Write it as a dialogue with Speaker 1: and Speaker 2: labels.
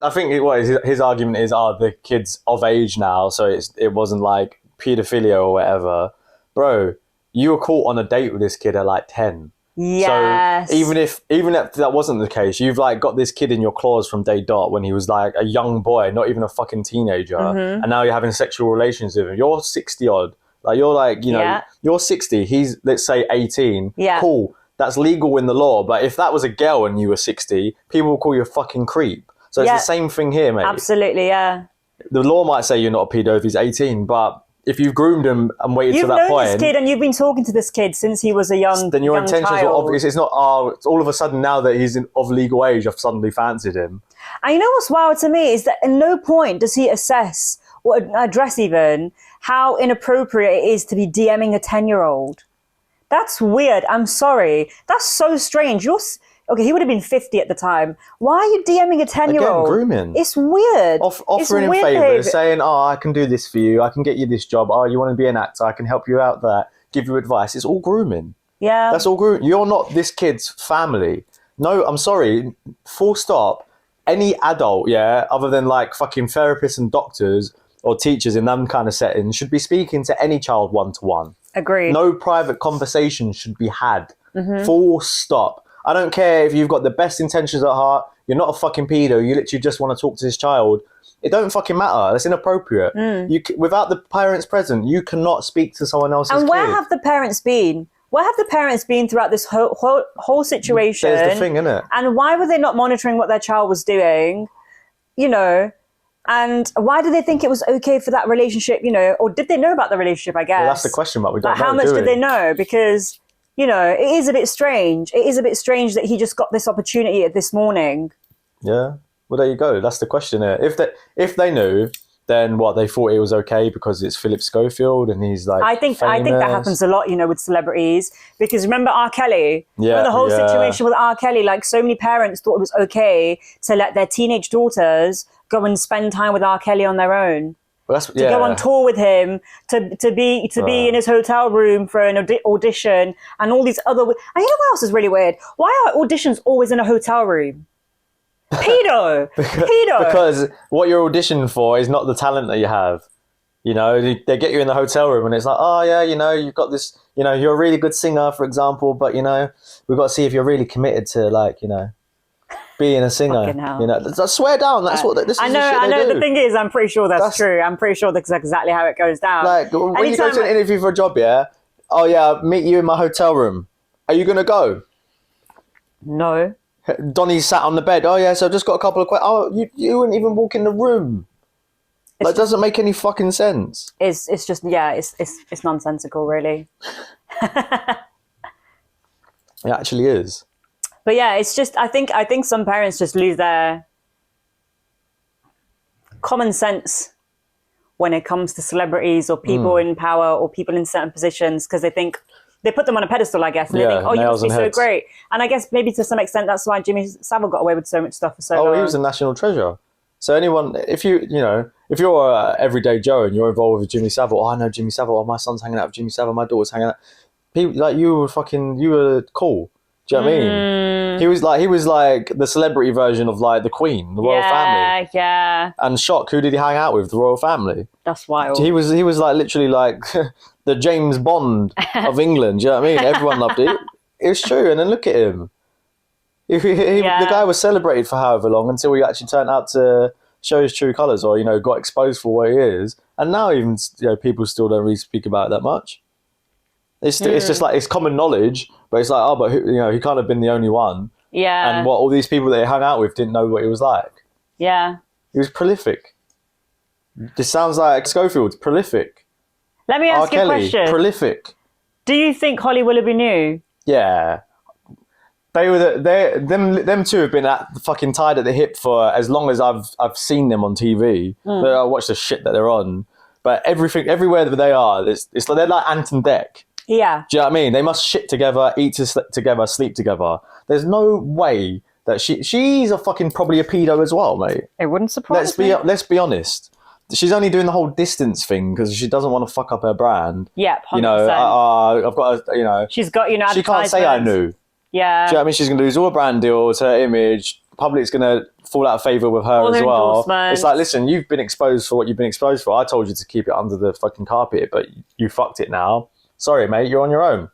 Speaker 1: I think his argument is, the kid's of age now, so it wasn't like paedophilia or whatever. Bro, you were caught on a date with this kid at like 10.
Speaker 2: Yes.
Speaker 1: So even if that wasn't the case, you've like got this kid in your claws from day dot when he was like a young boy, not even a fucking teenager, and now you're having sexual relations with him. You're 60 odd. Like you're like, you're 60. He's, let's say, 18.
Speaker 2: Yeah.
Speaker 1: Cool. That's legal in the law. But if that was a girl and you were 60, people will call you a fucking creep. So it's the same thing here, mate.
Speaker 2: Absolutely, yeah.
Speaker 1: The law might say you're not a pedo if he's 18, but if you've groomed him and waited to that point...
Speaker 2: You've known this kid and you've been talking to this kid since he was a young child.
Speaker 1: Then your intentions were obvious. It's not, it's all of a sudden now that he's of legal age, I've suddenly fancied him.
Speaker 2: And you know what's wild to me is that at no point does he assess or address even how inappropriate it is to be DMing a 10-year-old. That's weird. I'm sorry. That's so strange. Okay, he would have been 50 at the time. Why are you DMing a 10-year-old?
Speaker 1: Again, grooming.
Speaker 2: It's weird.
Speaker 1: Offering him favours, saying, I can do this for you. I can get you this job. Oh, you want to be an actor? I can help you out there. Give you advice. It's all grooming.
Speaker 2: Yeah.
Speaker 1: That's all grooming. You're not this kid's family. No, I'm sorry. Full stop. Any adult, other than like fucking therapists and doctors or teachers in them kind of settings should be speaking to any child one-to-one.
Speaker 2: Agreed.
Speaker 1: No private conversation should be had. Full stop. I don't care if you've got the best intentions at heart. You're not a fucking pedo. You literally just want to talk to this child. It don't fucking matter. That's inappropriate. Without the parents present, you cannot speak to someone else's kid.
Speaker 2: And where have the parents been? Where have the parents been throughout this whole situation?
Speaker 1: There's the thing, innit?
Speaker 2: And why were they not monitoring what their child was doing? And why did they think it was okay for that relationship, or did they know about the relationship, I guess?
Speaker 1: Well, that's the question, but we don't know.
Speaker 2: How much did they know? Because... it is a bit strange. It is a bit strange that he just got this opportunity this morning.
Speaker 1: Yeah. Well, there you go. That's the question here. If they knew, then what, they thought it was okay because it's Philip Schofield and he's like
Speaker 2: I think that happens a lot, with celebrities. Because remember R. Kelly?
Speaker 1: Yeah.
Speaker 2: The whole situation with R. Kelly, like so many parents thought it was okay to let their teenage daughters go and spend time with R. Kelly on their own. To go on tour with him, to be in his hotel room for an audition, and all these other... And you know what else is really weird? Why are auditions always in a hotel room? Pedo! Pedo!
Speaker 1: Because what you're auditioning for is not the talent that you have. They get you in the hotel room and it's like, oh yeah, you've got this, you're a really good singer, for example, but we've got to see if you're really committed to being a singer. I swear down, that's what this is.
Speaker 2: I know.
Speaker 1: Do.
Speaker 2: The thing is, I'm pretty sure that's true. I'm pretty sure that's exactly how it goes down.
Speaker 1: Like when you go to an interview for a job, I'll meet you in my hotel room. Are you gonna go?
Speaker 2: No.
Speaker 1: Donnie's sat on the bed. Oh yeah, so I've just got a couple of questions. Oh, you wouldn't even walk in the room. That doesn't make any fucking sense.
Speaker 2: It's just it's nonsensical, really.
Speaker 1: It actually is.
Speaker 2: But yeah, it's just I think some parents just lose their common sense when it comes to celebrities or people in power or people in certain positions, because they put them on a pedestal, I guess, and they think, you must be so great. And I guess maybe to some extent that's why Jimmy Savile got away with so much stuff for so long.
Speaker 1: Oh, he was a national treasure. So anyone, if you're an everyday Joe and you're involved with Jimmy Savile, I know Jimmy Savile, my son's hanging out with Jimmy Savile, my daughter's hanging out. People like you were cool. Do you know what I mean? He was like the celebrity version of like the Queen, the royal family. Yeah. And Shock, who did he hang out with? The royal family.
Speaker 2: That's wild.
Speaker 1: He was like literally like the James Bond of England. Do you know what I mean? Everyone loved it. It's true. And then look at him. The guy was celebrated for however long until he actually turned out to show his true colours, or got exposed for what he is. And now even people still don't really speak about it that much. It's just like it's common knowledge, but it's like but he can't have been the only one. Yeah. And all these people that he hung out with didn't know what he was like.
Speaker 2: Yeah.
Speaker 1: He was prolific. This sounds like Schofield. Prolific.
Speaker 2: Let me ask you a question.
Speaker 1: Prolific.
Speaker 2: Do you think Holly Willoughby knew?
Speaker 1: Yeah. Them two have been fucking tied at the hip for as long as I've seen them on TV. I watch the shit that they're on, but everywhere that they are, it's like they're like Ant and Dec.
Speaker 2: Yeah.
Speaker 1: Do you know what I mean? They must shit together, eat together, sleep together. There's no way that she's probably a pedo as well, mate.
Speaker 2: It wouldn't surprise me.
Speaker 1: Let's be honest. She's only doing the whole distance thing because she doesn't want to fuck up her brand.
Speaker 2: Yeah, 100%.
Speaker 1: I've got
Speaker 2: She's got
Speaker 1: she can't say I knew.
Speaker 2: Yeah.
Speaker 1: Do you know what I mean? She's going to lose all her brand deals, her image, public's going to fall out of favour with her
Speaker 2: All
Speaker 1: as
Speaker 2: her
Speaker 1: well.
Speaker 2: endorsements.
Speaker 1: It's like, listen, you've been exposed for what you've been exposed for. I told you to keep it under the fucking carpet, but you fucked it now. Sorry, mate, you're on your own.